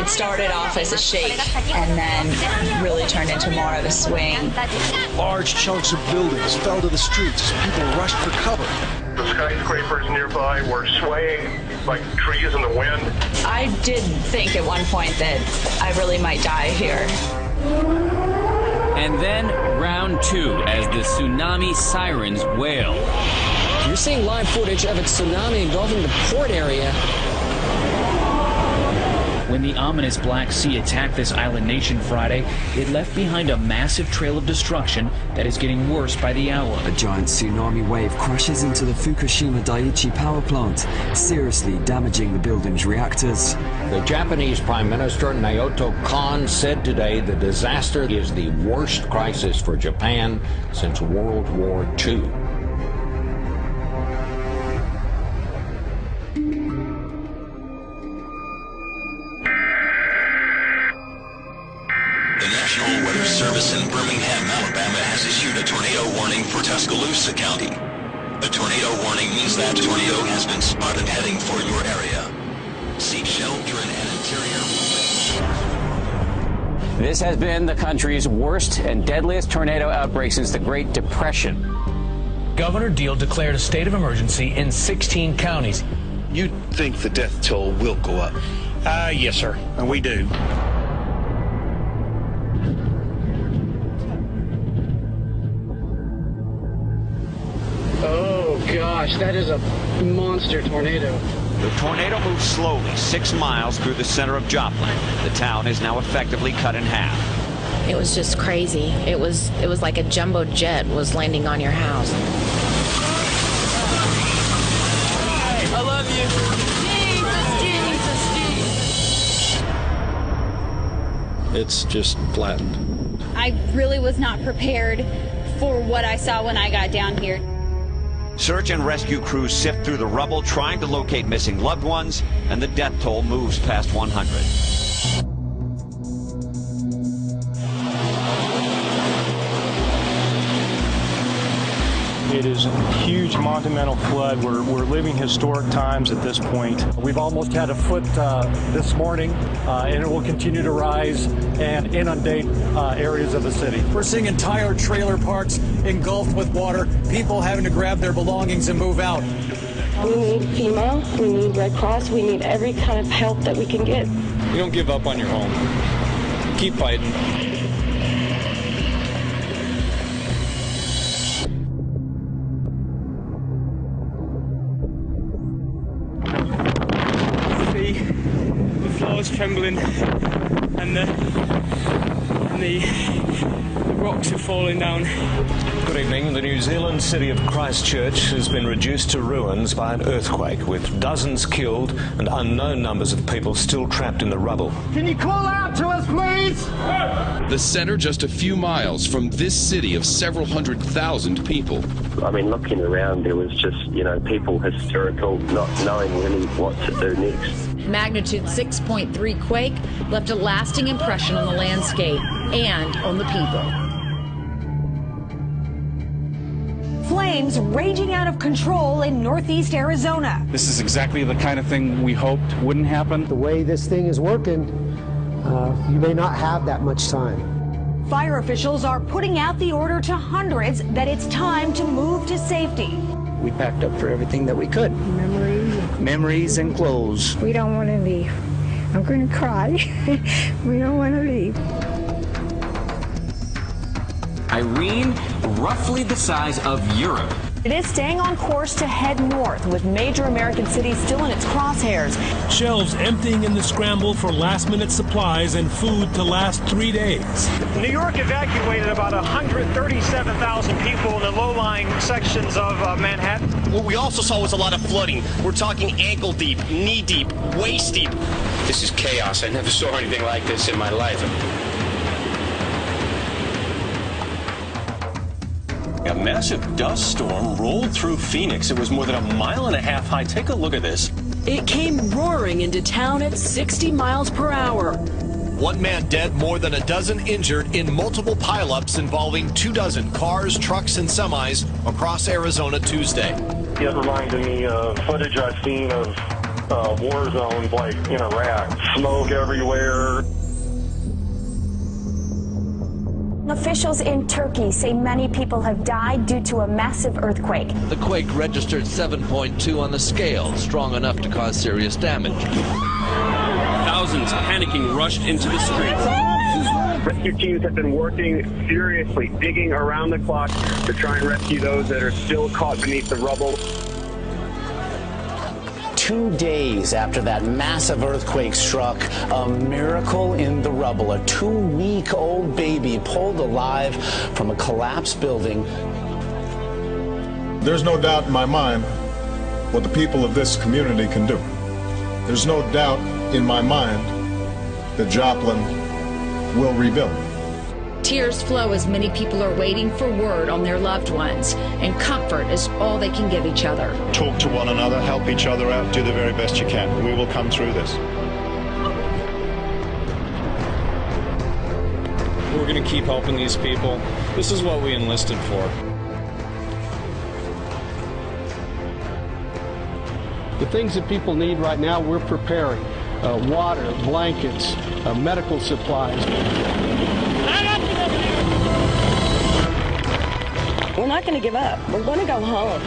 It started off as a shake and then really turned into more of a swing. Large chunks of buildings fell to the streets as people rushed for cover. The skyscrapers nearby were swaying like trees in the wind. I did think at one point that I really might die here. And then round two as the tsunami sirens wail. You're seeing live footage of a tsunami engulfing the port area. When the ominous Black Sea attacked this island nation Friday, it left behind a massive trail of destruction that is getting worse by the hour. A giant tsunami wave crashes into the Fukushima Daiichi power plant, seriously damaging the building's reactors. The Japanese Prime Minister Naoto Kan said today the disaster is the worst crisis for Japan since World War II. The National Weather Service in Birmingham, Alabama has issued a tornado warning for Tuscaloosa County. A tornado warning means that a tornado has been spotted heading for your area. Seek shelter in an interior. This has been the country's worst and deadliest tornado outbreak since the Great Depression. Governor Deal declared a state of emergency in 16 counties. You'd think the death toll will go up. Yes, sir, and we do. Oh gosh, that is a monster tornado. The tornado moved slowly 6 miles through the center of Joplin. The town is now effectively cut in half. It was just crazy. It was like a jumbo jet was landing on your house. I love you. It's just flattened. I really was not prepared for what I saw when I got down here. Search and rescue crews sift through the rubble trying to locate missing loved ones, and the death toll moves past 100. It is a huge monumental flood. We're living historic times at this point. We've almost had a foot this morning, and it will continue to rise and inundate areas of the city. We're seeing entire trailer parks engulfed with water, people having to grab their belongings and move out. We need FEMA, we need Red Cross, we need every kind of help that we can get. You don't give up on your home. Keep fighting. The floor is trembling and the rocks are falling down. Good evening. The New Zealand city of Christchurch has been reduced to ruins by an earthquake, with dozens killed and unknown numbers of people still trapped in the rubble. Can you call out to us, please? The center just a few miles from this city of several 100,000 people. I mean, looking around, there was just, people hysterical, not knowing really what to do next. Magnitude 6.3 quake left a lasting impression on the landscape and on the people. Flames raging out of control in northeast Arizona. This is exactly the kind of thing we hoped wouldn't happen. The way this thing is working, you may not have that much time. Fire officials are putting out the order to hundreds that it's time to move to safety. We packed up for everything that we could. Memories and clothes. We don't want to leave. I'm going to cry. We don't want to leave. Irene, roughly the size of Europe. It is staying on course to head north, with major American cities still in its crosshairs. Shelves emptying in the scramble for last-minute supplies and food to last 3 days. New York evacuated about 137,000 people in the low-lying sections of Manhattan. What we also saw was a lot of flooding. We're talking ankle-deep, knee-deep, waist-deep. This is chaos. I never saw anything like this in my life. A massive dust storm rolled through Phoenix. It was more than 1.5 miles high. Take a look at this. It came roaring into town at 60 miles per hour. 1 man dead, more than a dozen injured in multiple pileups involving 24 cars, trucks, and semis across Arizona Tuesday. It reminded me of footage I've seen of war zones like in Iraq. Smoke everywhere. Officials in Turkey say many people have died due to a massive earthquake. The quake registered 7.2 on the scale, strong enough to cause serious damage. Thousands panicking rushed into the streets. Rescue teams have been working furiously, digging around the clock to try and rescue those that are still caught beneath the rubble. 2 days after that massive earthquake struck, a miracle in the rubble. A 2-week-old baby pulled alive from a collapsed building. There's no doubt in my mind what the people of this community can do. There's no doubt in my mind that Joplin will rebuild. Tears flow as many people are waiting for word on their loved ones, and comfort is all they can give each other. Talk to one another, help each other out, do the very best you can. We will come through this. We're going to keep helping these people. This is what we enlisted for. The things that people need right now, we're preparing. Water, blankets, medical supplies. We're not going to give up. We're going to go home.